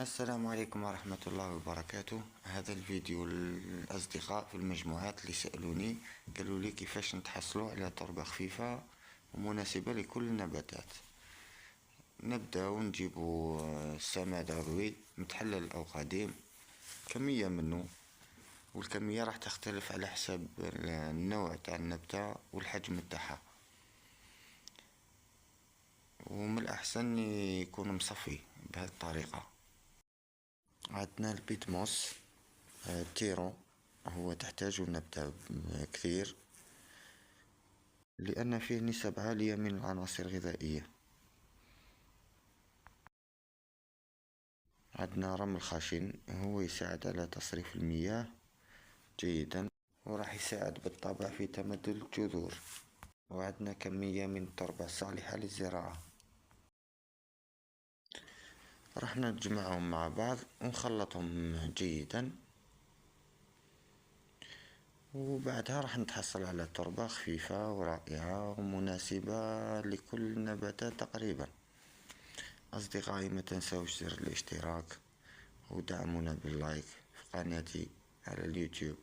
السلام عليكم ورحمة الله وبركاته. هذا الفيديو للأصدقاء في المجموعات اللي سألوني قالوا لي كيفاش نتحصلوا على تربة خفيفة ومناسبة لكل النباتات. نبدأ ونجيبوا سماد عضوي متحلل أو قديم، كمية منه، والكمية راح تختلف على حسب النوع تاع النبتة والحجم تاعها، ومن الأحسن يكون مصفي بهذه الطريقة. عندنا البيتموس تيرو، هو تحتاج نبتة كثير لأن فيه نسب عالية من العناصر الغذائية. عندنا رمل خشن، هو يساعد على تصريف المياه جيدا وراح يساعد بالطبع في تمدد الجذور. وعندنا كمية من التربة الصالحة للزراعة، راح نجمعهم مع بعض ونخلطهم جيدا، وبعدها راح نتحصل على تربة خفيفة ورائعة ومناسبة لكل النباتات تقريبا. أصدقائي، ما تنسوش زر الاشتراك ودعمونا باللايك في قناتي على اليوتيوب.